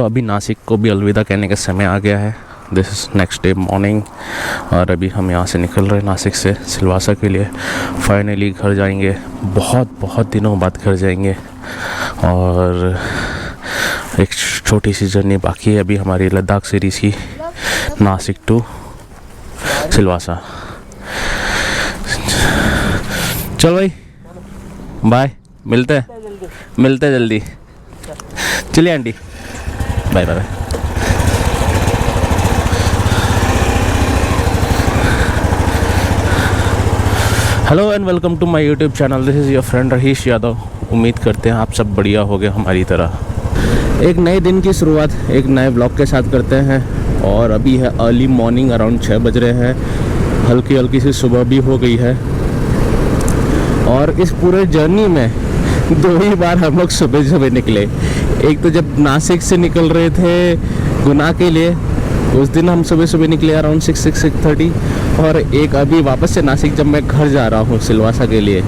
अभी नासिक को भी अलविदा कहने का समय आ गया है। This is next day morning और अभी हम यहाँ से निकल रहे हैं नासिक से सिलवासा के लिए। फाइनली घर जाएंगे, बहुत दिनों बाद घर जाएंगे। और एक छोटी सी जर्नी बाकी है अभी हमारी लद्दाख सीरीज़ की, नासिक टू सिलवासा। चल भाई, बाय, मिलते हैं जल्दी। चलिए aunty, bye bye. Hello and welcome to my YouTube channel. This is your friend Rahish Yadav. उम्मीद करते हैं आप सब बढ़िया हो गए हमारी तरह। एक नए दिन की शुरुआत एक नए ब्लॉग के साथ करते हैं और अभी है अर्ली मॉर्निंग, अराउंड 6 बज रहे हैं। हल्की सी सुबह भी हो गई है और इस पूरे जर्नी में 2 ही बार हम लोग सुबह निकले। एक तो जब नासिक से निकल रहे थे गुना के लिए, उस दिन हम सुबह निकले अराउंड 6:30। और एक अभी वापस से नासिक जब मैं घर जा रहा हूँ सिलवासा के लिए।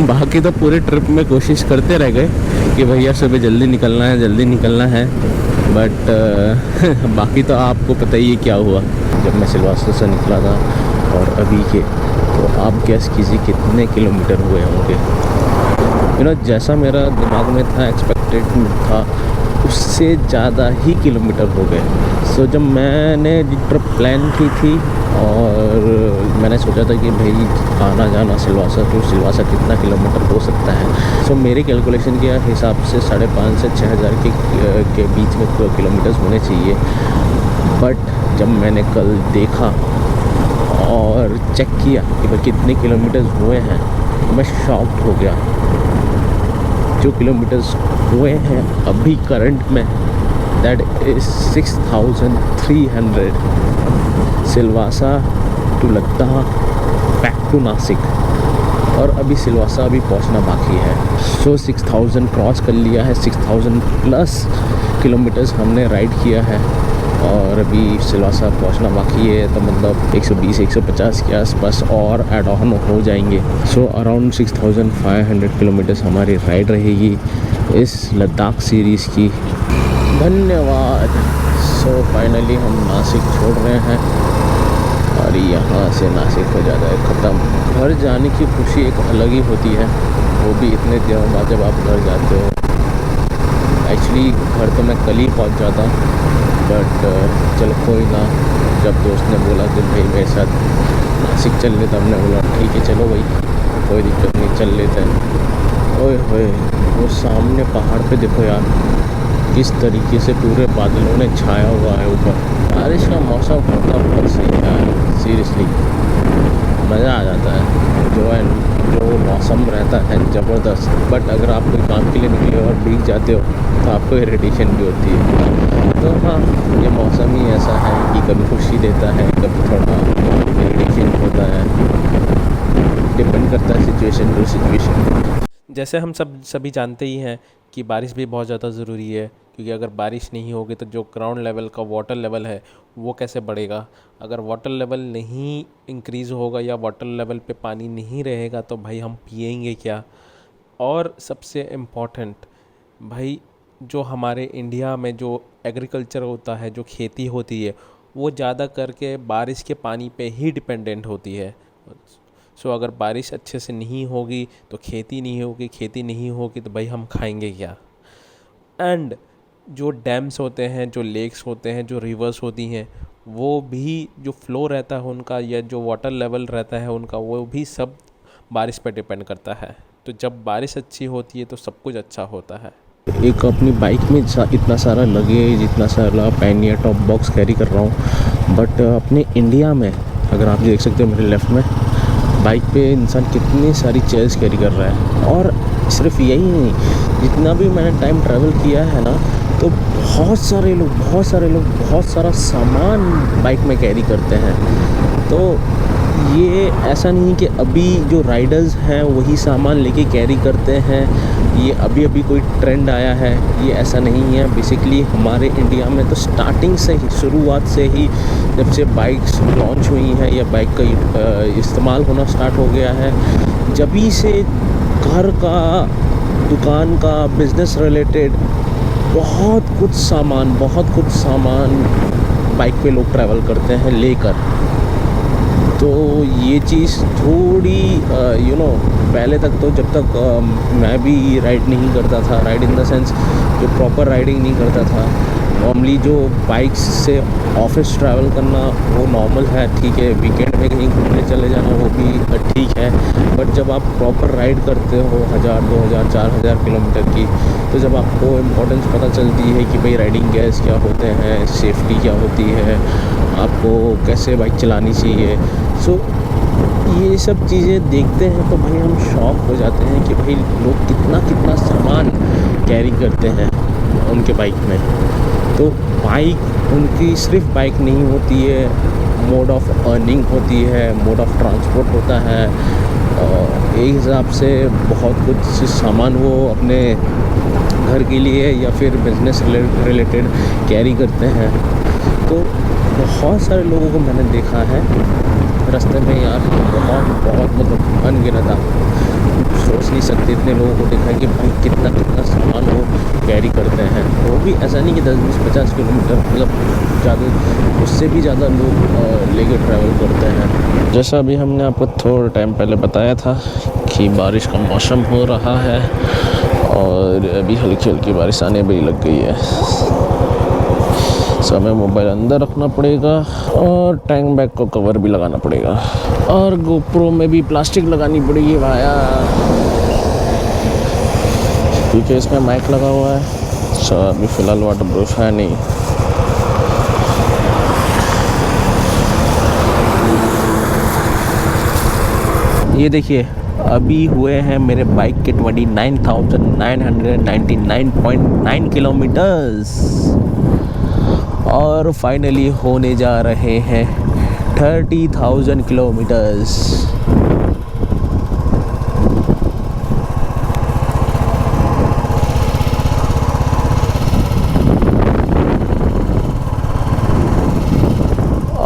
बाकी तो पूरे ट्रिप में कोशिश करते रह गए कि भैया सुबह जल्दी निकलना है बट बाकी तो आपको पता ही है क्या हुआ जब मैं सिलवासा से निकला था और अभी के। तो आप गैस कीजिए कितने किलोमीटर हुए होंगे। जैसा मेरा दिमाग में था, एक्सपेक्टेड था, उससे ज़्यादा ही किलोमीटर हो गए। सो जब मैंने ट्रिप प्लान की थी और मैंने सोचा था कि भाई आना जाना सिलवासा कितना किलोमीटर हो सकता है। सो मेरे कैलकुलेशन के हिसाब से 5,500 से 6,000 के बीच में किलोमीटर्स होने चाहिए। बट जब मैंने कल देखा और चेक किया कि भाई कितने किलोमीटर्स हुए हैं, मैं शॉक्ड हो गया। जो किलोमीटर्स हुए हैं अभी करंट में, that is 6,300 Silvassa to Ladakh back to Nashik. और अभी सिलवासा पहुंचना बाकी है। सो 6,000 क्रॉस कर लिया है, 6,000 प्लस किलोमीटर्स हमने राइड किया है और अभी सिलवासा पहुंचना बाकी है। तो मतलब 120-150 के आसपास और ऐड ऑन हो जाएंगे। सो अराउंड 6,500 किलोमीटर्स हमारी राइड रहेगी इस लद्दाख सीरीज़ की। धन्यवाद। सो फाइनली हम नासिक छोड़ रहे हैं और यहाँ से नासिक हो जाता है ख़त्म। घर जाने की खुशी एक अलग ही होती है, वो भी इतने दिनों बाद जब आप घर जाते हो। एक्चुअली घर तो मैं कल ही पहुँच जाता बट चलो कोई ना। जब दोस्त ने बोला कि भाई मेरे साथ नासिक चल लेते, हमने बोला ठीक है चलो भाई, कोई दिक्कत नहीं, चल लेते हैं। ओए होए, वो सामने पहाड़ पे देखो यार, किस तरीके से पूरे बादलों ने छाया हुआ है ऊपर। बारिश का मौसम होता बहुत सही है, सीरियसली मज़ा आ जाता है। जो मौसम रहता है ज़बरदस्त। बट अगर आप कोई काम के लिए निकले और भीग जाते हो तो आपको इरिटेशन भी होती है। तो हाँ, ये मौसम ही ऐसा है कि कभी खुशी देता है, कभी थोड़ा इरिटेशन होता है। डिपेंड करता है सिचुएशन टू सिचुएशन। जैसे हम सभी जानते ही हैं कि बारिश भी बहुत ज़्यादा ज़रूरी है, क्योंकि अगर बारिश नहीं होगी तो जो ग्राउंड लेवल का वाटर लेवल है वो कैसे बढ़ेगा। अगर वाटर लेवल नहीं इंक्रीज़ होगा या वाटर लेवल पे पानी नहीं रहेगा तो भाई हम पिएंगे क्या। और सबसे इम्पॉर्टेंट भाई, जो हमारे इंडिया में जो एग्रीकल्चर होता है, जो खेती होती है, वो ज़्यादा करके बारिश के पानी पे ही डिपेंडेंट होती है। सो अगर बारिश अच्छे से नहीं होगी तो खेती नहीं होगी तो भाई हम खाएंगे क्या। एंड जो डैम्स होते हैं, जो लेक्स होते हैं, जो रिवर्स होती हैं, वो भी जो फ्लो रहता है उनका या जो वाटर लेवल रहता है उनका, वो भी सब बारिश पे डिपेंड करता है। तो जब बारिश अच्छी होती है तो सब कुछ अच्छा होता है। एक अपनी बाइक में इतना सारा लगेज, इतना सारा पेन या टॉप बॉक्स कैरी कर रहा हूँ। बट अपने इंडिया में अगर आप देख सकते हो मेरे लेफ़्ट में, बाइक पे इंसान कितनी सारी चेयर्स कैरी कर रहा है। और सिर्फ यही नहीं, जितना भी मैंने टाइम ट्रैवल किया है ना, तो बहुत सारे लोग बहुत सारा सामान बाइक में कैरी करते हैं। तो ये ऐसा नहीं कि अभी जो राइडर्स हैं वही सामान लेके कैरी करते हैं, ये अभी कोई ट्रेंड आया है, ये ऐसा नहीं है। बेसिकली हमारे इंडिया में तो स्टार्टिंग से ही, शुरुआत से ही, जब से बाइक्स लॉन्च हुई हैं या बाइक का इस्तेमाल होना स्टार्ट हो गया है, जभी से घर का, दुकान का, बिज़नेस रिलेटेड बहुत कुछ सामान बाइक पे लोग ट्रैवल करते हैं लेकर। तो ये चीज़ थोड़ी पहले तक तो जब तक मैं भी राइड नहीं करता था, राइड इन द सेंस जो प्रॉपर राइडिंग नहीं करता था, नॉर्मली जो बाइक्स से ऑफिस ट्रैवल करना वो नॉर्मल है, ठीक है, वीकेंड में कहीं घूमने चले जाना वो भी ठीक है। बट जब आप प्रॉपर राइड करते हो 1000, 2000, 4000 किलोमीटर की, तो जब आपको इम्पोर्टेंस पता चलती है कि भाई राइडिंग गेयर्स क्या होते हैं, सेफ्टी क्या होती है, आपको कैसे बाइक चलानी चाहिए। सो ये सब चीज़ें देखते हैं तो भाई हम शॉक हो जाते हैं कि भाई लोग कितना सामान कैरी करते हैं उनके बाइक में। तो बाइक उनकी सिर्फ बाइक नहीं होती है, मोड ऑफ अर्निंग होती है, मोड ऑफ ट्रांसपोर्ट होता है। एक हिसाब से बहुत कुछ सामान वो अपने घर के लिए या फिर बिजनेस रिलेटेड कैरी करते हैं। तो बहुत सारे लोगों को मैंने देखा है रास्ते में यार, बहुत मतलब अनगिनत, आप सोच नहीं सकते इतने लोगों को देखा है कि भाई कितना सामान वो कैरी करते हैं। वो भी ऐसा नहीं कि 10-20-50 किलोमीटर, मतलब ज़्यादा, उससे भी ज़्यादा लोग लेके ट्रैवल करते हैं। जैसा अभी हमने आपको थोड़ा टाइम पहले बताया था कि बारिश का मौसम हो रहा है और अभी हल्की हल्की बारिश आने भी लग गई है। सो हमें मोबाइल अंदर रखना पड़ेगा और टैंक बैग को कवर भी लगाना पड़ेगा और गोप्रो में भी प्लास्टिक लगानी पड़ेगी भाया, क्योंकि इसमें माइक लगा हुआ है। सो अभी फ़िलहाल वाटर प्रूफ है नहीं। ये देखिए, अभी हुए हैं मेरे बाइक के 29,999.9 किलोमीटर्स और फाइनली होने जा रहे हैं 30,000 किलोमीटर्स।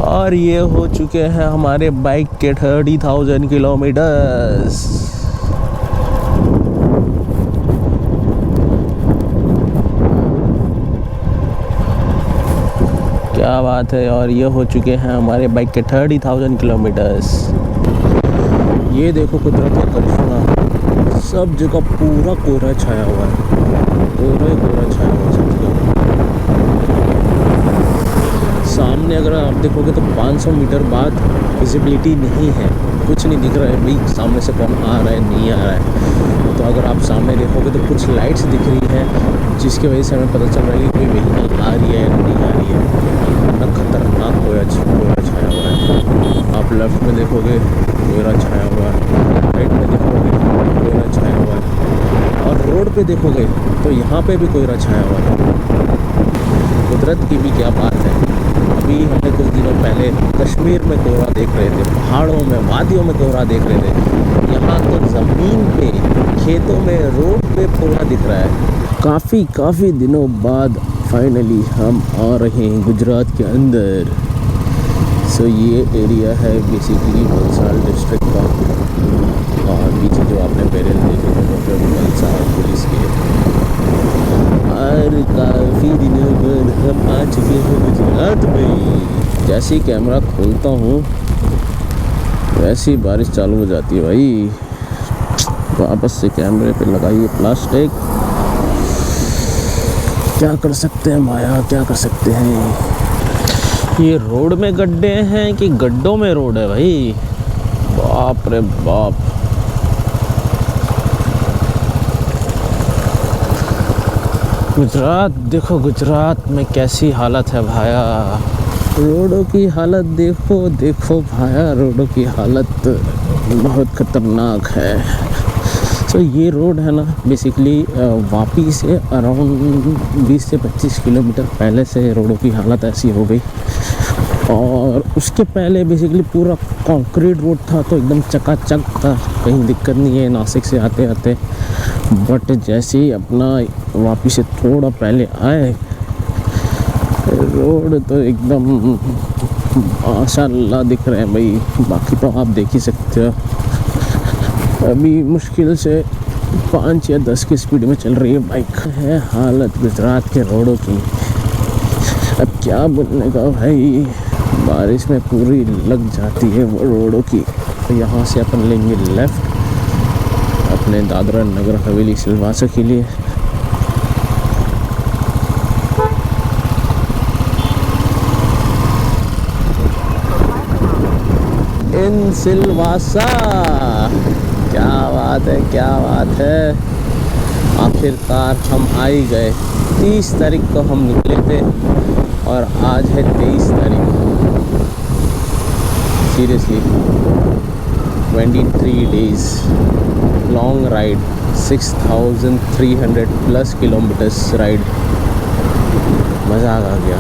और ये हो चुके हैं हमारे बाइक के 30,000 किलोमीटर्स। क्या बात है। और ये हो चुके हैं हमारे बाइक के 30,000 किलोमीटर्स। ये देखो कुदरत का करिश्मा, सब जगह पूरा कोहरा छाया हुआ है, कोहरा छाया हुआ है सब जगह। सामने अगर आप देखोगे तो 500 मीटर बाद विजिबिलिटी नहीं है, कुछ नहीं दिख रहा है भाई सामने से कौन आ रहा है नहीं आ रहा है। तो अगर आप सामने देखोगे तो कुछ लाइट्स दिख रही हैं जिसकी वजह से हमें पता चल रहा है कि कोई व्हीकल आ रही है या नहीं आ रही है। इतना खतरनाक कोहरा छाया हुआ है। आप लेफ्ट में देखोगे कोहरा छाया हुआ है, राइट में देखोगे कोहरा छाया हुआ है और रोड पे देखोगे तो यहाँ पे भी कोहरा छाया हुआ है। कुदरत की भी क्या बात है। अभी हमने कुछ दिनों पहले कश्मीर में कोहरा देख रहे थे, पहाड़ों में, वादियों में कोहरा देख रहे थे। यहाँ तो ज़मीन पे, खेतों में, रोड पे कोहरा दिख रहा है। काफ़ी दिनों बाद फाइनली हम आ रहे हैं गुजरात के अंदर। सो ये एरिया है बेसिकली वलसाड डिस्ट्रिक्ट का और पीछे जो आपने पैरेल देखे थे वो वलसाड पुलिस के। और काफ़ी दिनों बाद हम आ चुके हैं गुजरात में। जैसे ही कैमरा खोलता हूँ वैसे ही बारिश चालू हो जाती है भाई। वापस से कैमरे पे लगाइए प्लास्टिक। क्या कर सकते हैं माया, क्या कर सकते हैं। ये रोड में गड्ढे हैं कि गड्ढों में रोड है भाई, बाप रे बाप। गुजरात देखो, गुजरात में कैसी हालत है भाया। रोडों की हालत देखो भाया, रोडों की हालत बहुत ख़तरनाक है। तो ये रोड है ना बेसिकली वापी से अराउंड 20 से 25 किलोमीटर पहले से रोडों की हालत ऐसी हो गई। और उसके पहले बेसिकली पूरा कंक्रीट रोड था, तो एकदम चकाचक था, कहीं दिक्कत नहीं है नासिक से आते आते। बट जैसे ही अपना वापी से थोड़ा पहले आए, रोड तो एकदम माशाल्लाह दिख रहे हैं भाई। बाकी तो आप देख ही सकते हो। अभी मुश्किल से 5 या 10 की स्पीड में चल रही है बाइक। है हालत गुजरात के रोडों की, अब क्या बोलने का भाई। बारिश में पूरी लग जाती है वो रोडों की। तो यहाँ से अपन लेंगे लेफ़्ट अपने दादरा नगर हवेली सिलवासा के लिए। इन सिलवासा, क्या बात है, क्या बात है। आखिरकार हम आ ही गए। 30 तारीख को हम निकले थे और आज है 23 तारीख। Seriously 23 days long ride, 6300 plus kilometres ride. मज़ा आ गया,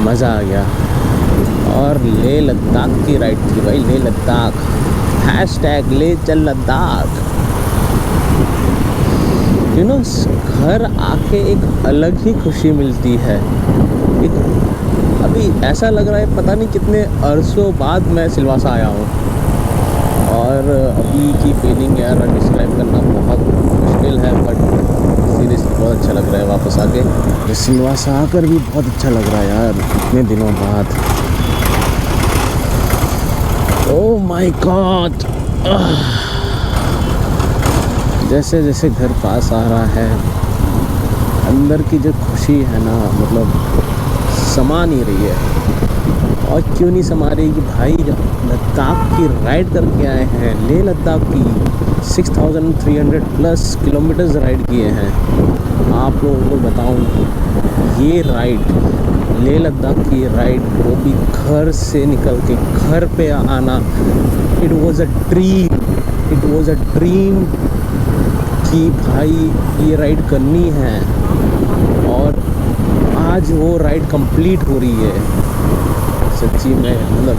मज़ा आ गया। और लेह लद्दाख की राइड थी भाई, लेह लद्दाख। हैशटैग ले चल लद्दाख। यू नो, घर आके एक अलग ही खुशी मिलती है। एक अभी ऐसा लग रहा है पता नहीं कितने अरसों बाद मैं सिलवासा आया हूँ। और अभी की फीलिंग यार डिस्क्राइब करना बहुत मुश्किल है, बट सीरियसली बहुत अच्छा लग रहा है वापस आके। सिलवासा आकर भी बहुत अच्छा लग रहा है यार, इतने दिनों बाद। ओह माय गॉड, जैसे जैसे घर पास आ रहा है, अंदर की जो खुशी है ना, मतलब समा नहीं रही है। और क्यों नहीं समा रही कि भाई लद्दाख की राइड करके आए हैं, लेह लद्दाख की 6300 प्लस किलोमीटर्स राइड किए हैं। आप लोगों को बताऊं, ये राइड लेह लद्दाख की राइड, वो भी घर से निकल के घर पे आना, it was a dream. It was a dream कि भाई ये राइड करनी है, और आज वो राइड कंप्लीट हो रही है। सच्ची में मतलब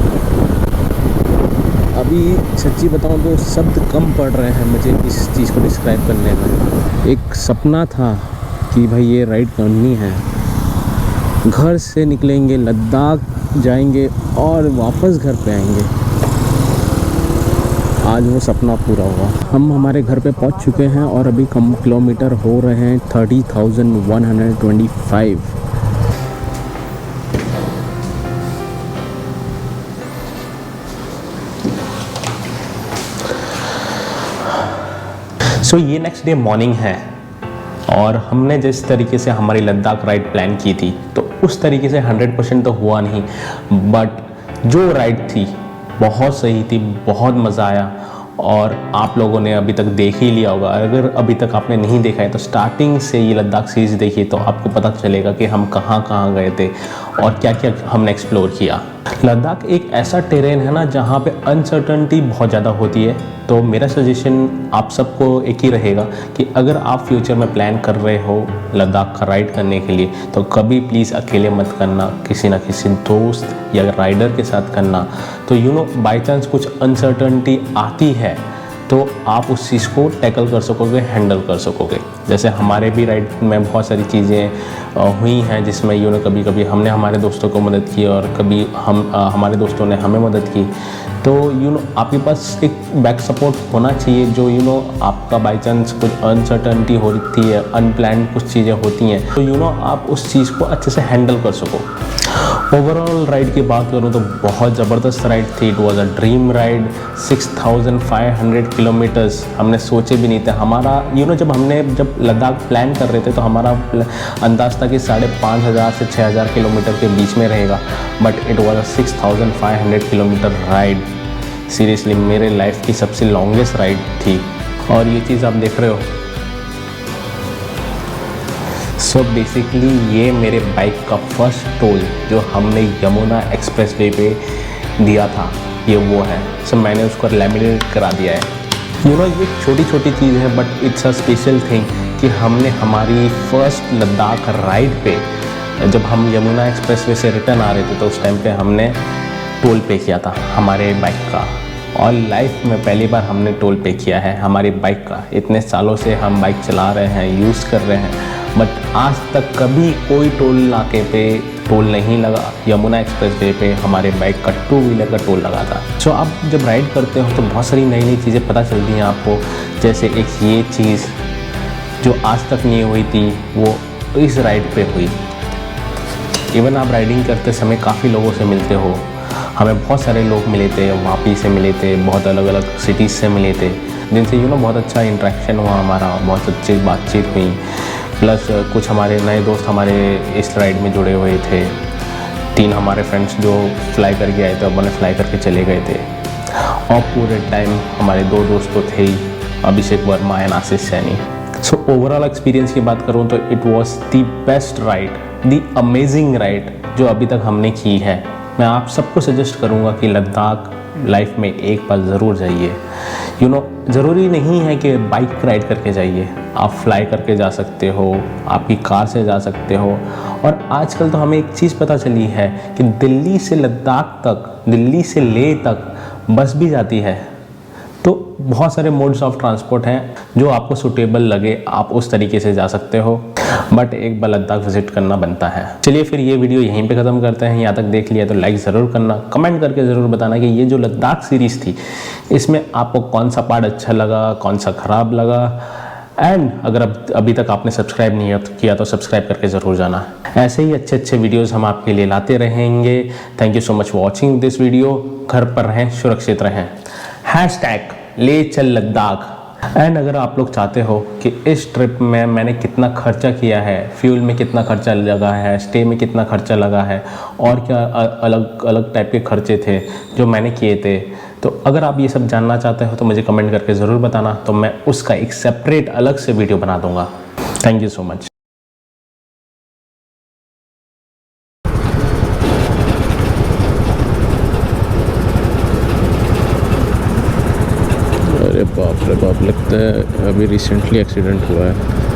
अभी सच्ची बताऊं तो शब्द कम पड़ रहे हैं मुझे इस चीज़ को डिस्क्राइब करने में। एक सपना था कि भाई ये राइड करनी है, घर से निकलेंगे, लद्दाख जाएंगे और वापस घर पे आएंगे। आज वो सपना पूरा हुआ। हम हमारे घर पे पहुंच चुके हैं और अभी कम किलोमीटर हो रहे हैं 30,125। सो ये नेक्स्ट डे मॉर्निंग है, और हमने जिस तरीके से हमारी लद्दाख राइड प्लान की थी तो उस तरीके से 100% तो हुआ नहीं, बट जो राइड थी बहुत सही थी, बहुत मज़ा आया। और आप लोगों ने अभी तक देख ही लिया होगा। अगर अभी तक आपने नहीं देखा है तो स्टार्टिंग से ये लद्दाख सीरीज़ देखिए, तो आपको पता चलेगा कि हम कहाँ कहाँ गए थे और क्या क्या हमने एक्सप्लोर किया। लद्दाख एक ऐसा टेरेन है ना जहाँ पे अनसर्टनिटी बहुत ज़्यादा होती है। तो मेरा सजेशन आप सबको एक ही रहेगा कि अगर आप फ्यूचर में प्लान कर रहे हो लद्दाख का राइड करने के लिए, तो कभी प्लीज़ अकेले मत करना, किसी ना किसी दोस्त या राइडर के साथ करना। तो यू नो, बाई चांस कुछ अनसर्टनिटी आती है तो आप उस चीज़ को टैकल कर सकोगे, हैंडल कर सकोगे। जैसे हमारे भी राइड में बहुत सारी चीज़ें हुई हैं जिसमें यू नो कभी कभी हमने हमारे दोस्तों को मदद की और कभी हमारे दोस्तों ने हमें मदद की। तो यू नो आपके पास एक बैक सपोर्ट होना चाहिए, जो यू नो आपका बाई चांस कुछ अनसर्टनिटी होती है, अनप्लान्ड कुछ चीज़ें होती हैं, तो यू नो आप उस चीज़ को अच्छे से हैंडल कर सको। ओवरऑल राइड की बात करूँ तो बहुत ज़बरदस्त राइड थी। It was a dream ride. 6500 kilometres हमने सोचे भी नहीं थे। हमारा यू नो जब लद्दाख प्लान कर रहे थे तो हमारा अंदाज़ था कि 5,500 से 6,000 किलोमीटर के बीच में रहेगा, but it was a 6500 kilometre ride. Seriously मेरे लाइफ की सबसे लॉन्गेस्ट राइड थी। और ये चीज़ आप देख रहे हो, सो बेसिकली ये मेरे बाइक का फर्स्ट टोल जो हमने यमुना एक्सप्रेसवे पे दिया था, ये वो है। सो मैंने उसको लैमिनेट करा दिया है। यू नो ये छोटी छोटी चीज़ है, but it's a special thing कि हमने हमारी फर्स्ट लद्दाख राइड पे जब हम यमुना एक्सप्रेसवे से रिटर्न आ रहे थे तो उस टाइम पे हमने टोल पे किया था हमारे बाइक का। और लाइफ में पहली बार हमने टोल पे किया है हमारी बाइक का। इतने सालों से हम बाइक चला रहे हैं, यूज़ कर रहे हैं, बट आज तक कभी कोई टोल नाके पे टोल नहीं लगा। यमुना एक्सप्रेस वे पे हमारे बाइक का 2 व्हीलर का टोल लगा था। सो आप जब राइड करते हो तो बहुत सारी नई नई चीज़ें पता चलती हैं आपको, जैसे एक ये चीज़ जो आज तक नहीं हुई थी वो इस राइड पे हुई। इवन आप राइडिंग करते समय काफ़ी लोगों से मिलते हो, हमें बहुत सारे लोग मिले थे, वापी से मिले थे, बहुत अलग अलग सिटीज़ से मिले थे, जिनसे बहुत अच्छा इंटरेक्शन हुआ हमारा, बहुत अच्छी बातचीत हुई। प्लस कुछ हमारे नए दोस्त हमारे इस राइड में जुड़े हुए थे। 3 हमारे फ्रेंड्स जो फ्लाई करके आए थे, अपने फ्लाई करके चले गए थे। और पूरे टाइम हमारे 2 दोस्त तो थे ही, Abhishek Verma and Ashish Saini. So overall experience की बात करूँ तो it was the best ride, the amazing ride जो अभी तक हमने की है। मैं आप सबको सजेस्ट करूँगा कि लद्दाख लाइफ में एक बार ज़रूर जाइए। ज़रूरी नहीं है कि बाइक राइड करके जाइए, आप फ्लाई करके जा सकते हो, आपकी कार से जा सकते हो। और आजकल तो हमें एक चीज़ पता चली है कि दिल्ली से लद्दाख तक, दिल्ली से लेह तक बस भी जाती है। तो बहुत सारे मोड्स ऑफ ट्रांसपोर्ट हैं जो आपको सूटेबल लगे, आप उस तरीके से जा सकते हो। बट एक बार लद्दाख विजिट करना बनता है। चलिए फिर ये वीडियो यहीं पे ख़त्म करते हैं। यहाँ तक देख लिया तो लाइक ज़रूर करना, कमेंट करके ज़रूर बताना कि ये जो लद्दाख सीरीज़ थी इसमें आपको कौन सा पार्ट अच्छा लगा, कौन सा ख़राब लगा। एंड अगर अभी तक आपने सब्सक्राइब नहीं किया तो सब्सक्राइब करके ज़रूर जाना। ऐसे ही अच्छे अच्छे वीडियोज़ हम आपके लिए लाते रहेंगे। Thank you so much for watching this video. घर पर रहें, सुरक्षित रहें। #ले चल लद्दाख। एंड अगर आप लोग चाहते हो कि इस ट्रिप में मैंने कितना खर्चा किया है, फ्यूल में कितना खर्चा लगा है, स्टे में कितना खर्चा लगा है, और क्या अलग अलग टाइप के खर्चे थे जो मैंने किए थे, तो अगर आप ये सब जानना चाहते हो तो मुझे कमेंट करके ज़रूर बताना, तो मैं उसका एक सेपरेट अलग से वीडियो बना दूँगा। Thank you so much. अरे बाप रे बाप, लगता है अभी रिसेंटली एक्सीडेंट हुआ है।